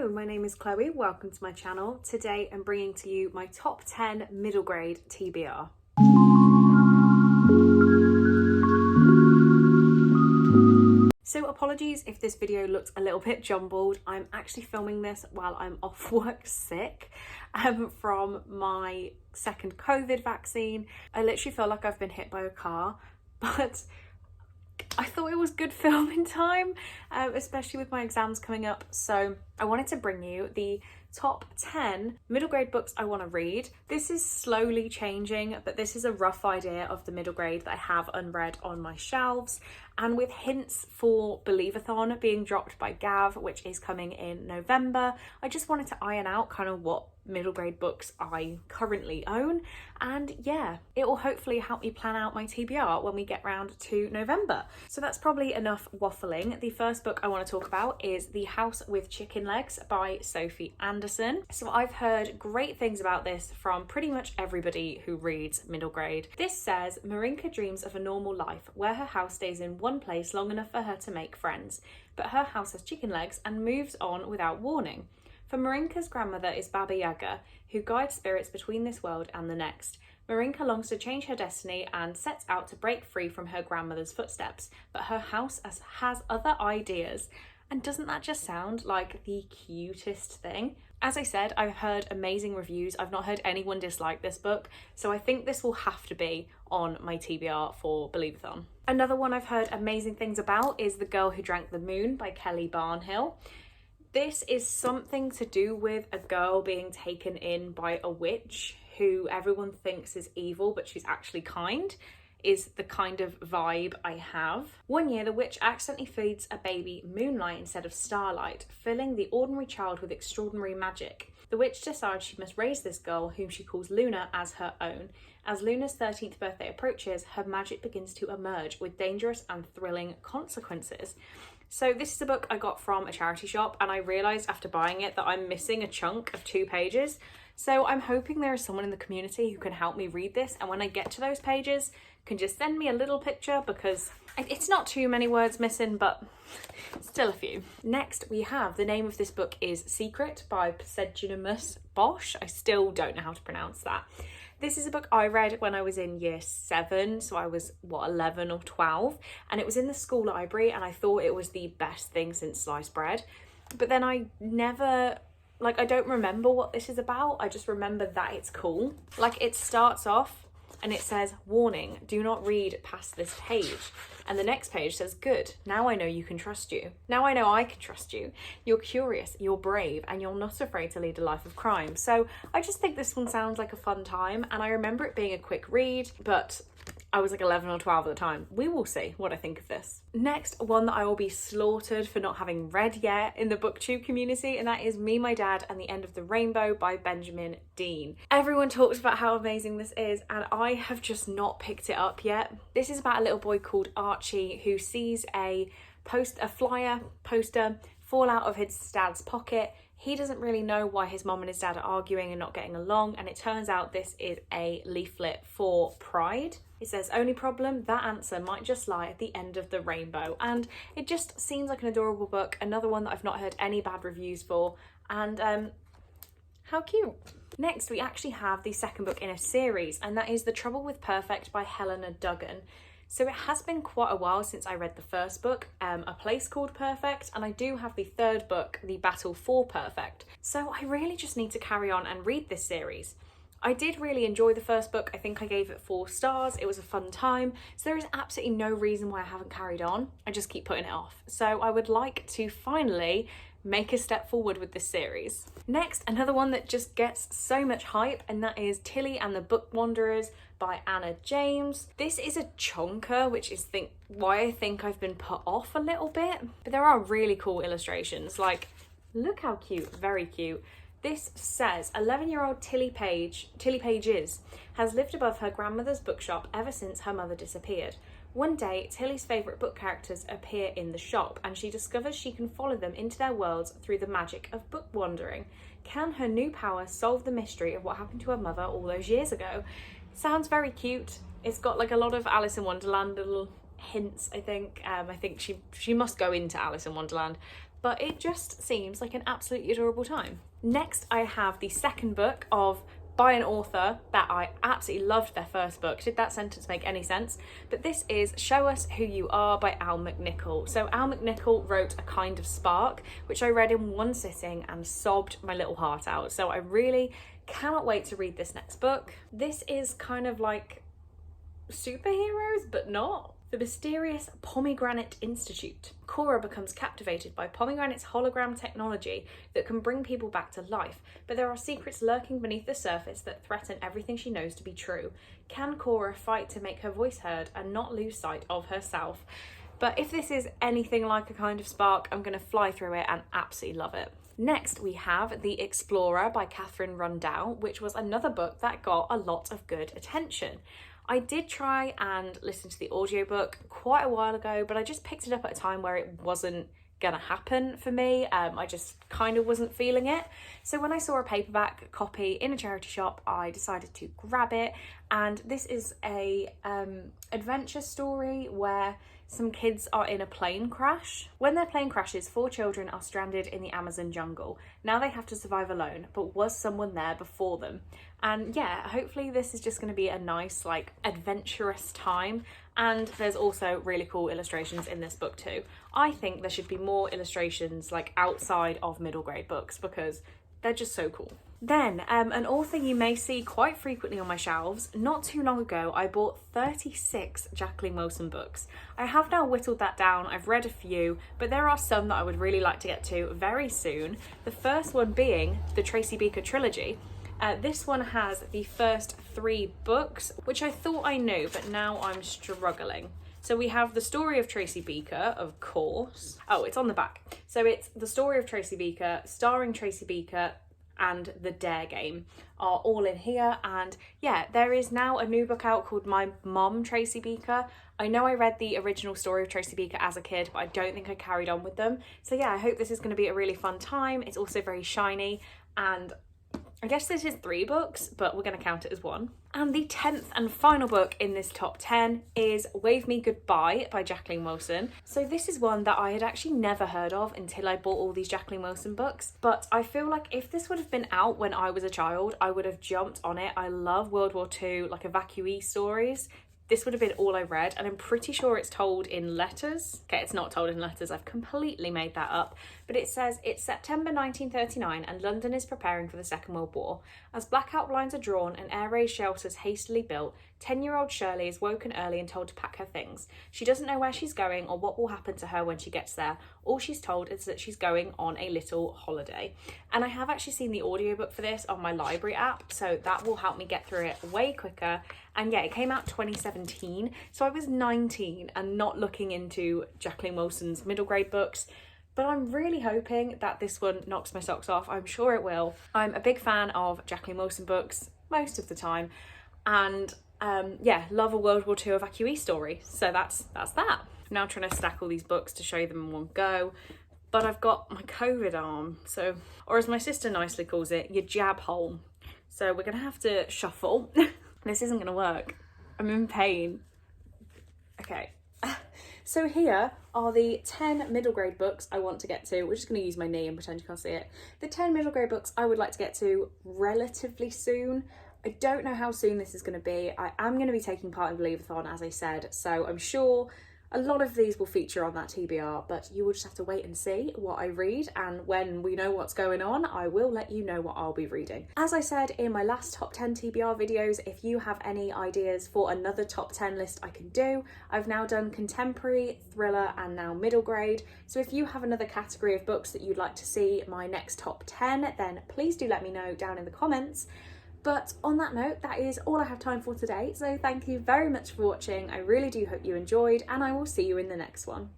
Hello, my name is Chloe. Welcome to my channel. Today I'm bringing to you my top 10 middle grade TBR. So apologies if this video looks a little bit jumbled. I'm actually filming this while I'm off work sick from my second COVID vaccine. I literally feel like I've been hit by a car, but I thought it was good filming time, especially with my exams coming up. So I wanted to bring you the top 10 middle grade books I want to read. This is slowly changing, but this is a rough idea of the middle grade that I have unread on my shelves, and with hints for Believeathon being dropped by Gav, which is coming in November. I just wanted to iron out kind of what middle grade books I currently own, and yeah, it will hopefully help me plan out my TBR when we get round to November. So that's probably enough waffling. The first book I want to talk about is The House with Chicken Legs by Sophie Anderson. So I've heard great things about this from pretty much everybody who reads middle grade. This says Marinka dreams of a normal life where her house stays in one place long enough for her to make friends, but her house has chicken legs and moves on without warning. For Marinka's grandmother is Baba Yaga, who guides spirits between this world and the next. Marinka longs to change her destiny and sets out to break free from her grandmother's footsteps, but her house has other ideas. And doesn't that just sound like the cutest thing? As I said, I've heard amazing reviews. I've not heard anyone dislike this book, so I think this will have to be on my TBR for Believeathon. Another one I've heard amazing things about is The Girl Who Drank the Moon by Kelly Barnhill. This is something to do with a girl being taken in by a witch who everyone thinks is evil, but she's actually kind, is the kind of vibe I have. One year, the witch accidentally feeds a baby moonlight instead of starlight, filling the ordinary child with extraordinary magic. The witch decides she must raise this girl, whom she calls Luna, as her own. As Luna's 13th birthday approaches, her magic begins to emerge with dangerous and thrilling consequences. So this is a book I got from a charity shop, and I realised after buying it that I'm missing a chunk of 2 pages. So I'm hoping there is someone in the community who can help me read this, and when I get to those pages, can just send me a little picture, because it's not too many words missing, but still a few. Next, we have, the name of this book is Secret by Pseudonymous Bosch. I still don't know how to pronounce that. This is a book I read when I was in year 7, so I was, 11 or 12, and it was in the school library, and I thought it was the best thing since sliced bread. But then I don't remember what this is about. I just remember that it's cool. Like, it starts off and it says, warning, do not read past this page. And the next page says, good, now I know you can trust you. Now I know I can trust you. You're curious, you're brave, and you're not afraid to lead a life of crime. So I just think this one sounds like a fun time, and I remember it being a quick read, but I was like 11 or 12 at the time. We will see what I think of this. Next, one that I will be slaughtered for not having read yet in the BookTube community, and that is Me, My Dad and the End of the Rainbow by Benjamin Dean. Everyone talks about how amazing this is, and I have just not picked it up yet. This is about a little boy called Archie who sees a flyer poster fall out of his dad's pocket. He doesn't really know why his mom and his dad are arguing and not getting along, and it turns out this is a leaflet for Pride. It says, only problem, that answer might just lie at the end of the rainbow. And it just seems like an adorable book. Another one that I've not heard any bad reviews for. And how cute. Next, we actually have the second book in a series, and that is The Trouble with Perfect by Helena Duggan. So it has been quite a while since I read the first book, A Place Called Perfect, and I do have the third book, The Battle for Perfect. So I really just need to carry on and read this series. I did really enjoy the first book. I think I gave it 4 stars. It was a fun time. So there is absolutely no reason why I haven't carried on. I just keep putting it off. So I would like to finally make a step forward with this series. Next, another one that just gets so much hype, and that is Tilly and the Book Wanderers by Anna James. This is a chonker, which is why I think I've been put off a little bit. But there are really cool illustrations. Like, look how cute, very cute. This says 11-year-old Tilly Pages has lived above her grandmother's bookshop ever since her mother disappeared. One day, Tilly's favourite book characters appear in the shop, and she discovers she can follow them into their worlds through the magic of book wandering. Can her new power solve the mystery of what happened to her mother all those years ago? It sounds very cute. It's got like a lot of Alice in Wonderland little hints, I think. I think she must go into Alice in Wonderland. but it just seems like an absolutely adorable time. Next, I have the second book by an author that I absolutely loved their first book. Did that sentence make any sense? But this is Show Us Who You Are by Al McNichol. So Al McNichol wrote A Kind of Spark, which I read in one sitting and sobbed my little heart out. So I really cannot wait to read this next book. This is kind of like superheroes, but not. The mysterious Pomegranate Institute. Cora becomes captivated by Pomegranate's hologram technology that can bring people back to life, but there are secrets lurking beneath the surface that threaten everything she knows to be true. Can Cora fight to make her voice heard and not lose sight of herself? But if this is anything like A Kind of Spark, I'm going to fly through it and absolutely love it. Next, we have The Explorer by Catherine Rundell, which was another book that got a lot of good attention. I did try and listen to the audiobook quite a while ago, but I just picked it up at a time where it wasn't gonna happen for me. I just kind of wasn't feeling it. So when I saw a paperback copy in a charity shop, I decided to grab it. And this is a adventure story where some kids are in a plane crash. When their plane crashes, 4 children are stranded in the Amazon jungle. Now they have to survive alone, but was someone there before them? And yeah, hopefully this is just going to be a nice, like, adventurous time. And there's also really cool illustrations in this book too. I think there should be more illustrations like outside of middle grade books because they're just so cool. Then, an author you may see quite frequently on my shelves. Not too long ago, I bought 36 Jacqueline Wilson books. I have now whittled that down. I've read a few, but there are some that I would really like to get to very soon. The first one being the Tracy Beaker trilogy. This one has the first 3 books, which I thought I knew, but now I'm struggling. So we have the story of Tracy Beaker, of course. Oh, it's on the back. So it's the story of Tracy Beaker, starring Tracy Beaker, and The Dare Game are all in here. And yeah, there is now a new book out called My Mom, Tracy Beaker. I know I read the original story of Tracy Beaker as a kid, but I don't think I carried on with them. So yeah, I hope this is going to be a really fun time. It's also very shiny, and I guess this is 3 books, but we're going to count it as 1. And the 10th and final book in this top 10 is Wave Me Goodbye by Jacqueline Wilson. So this is one that I had actually never heard of until I bought all these Jacqueline Wilson books. But I feel like if this would have been out when I was a child, I would have jumped on it. I love World War II, like evacuee stories. This would have been all I read, and I'm pretty sure it's told in letters. Okay, it's not told in letters, I've completely made that up. But it says, it's September 1939 and London is preparing for the Second World War. As blackout blinds are drawn and air raid shelters hastily built, 10-year-old Shirley is woken early and told to pack her things. She doesn't know where she's going or what will happen to her when she gets there. All she's told is that she's going on a little holiday. And I have actually seen the audiobook for this on my library app, so that will help me get through it way quicker. And yeah, it came out 2017, so I was 19 and not looking into Jacqueline Wilson's middle grade books. But I'm really hoping that this one knocks my socks off. I'm sure it will. I'm a big fan of Jacqueline Wilson books most of the time. And yeah, love a World War II evacuee story. So that's that. I'm now trying to stack all these books to show them in one go. But I've got my COVID arm. So, or as my sister nicely calls it, your jab hole. So we're going to have to shuffle. This isn't going to work. I'm in pain. Okay. So here are the 10 middle grade books I want to get to. We're just going to use my knee and pretend you can't see it. The 10 middle grade books I would like to get to relatively soon. I don't know how soon this is going to be. I am going to be taking part in Believe-a-thon, as I said, so I'm sure a lot of these will feature on that TBR, but you will just have to wait and see what I read, and when we know what's going on, I will let you know what I'll be reading. As I said in my last top 10 TBR videos, if you have any ideas for another top 10 list I can do, I've now done contemporary, thriller, and now middle grade, so if you have another category of books that you'd like to see my next top 10, then please do let me know down in the comments. But on that note, that is all I have time for today. So thank you very much for watching. I really do hope you enjoyed, and I will see you in the next one.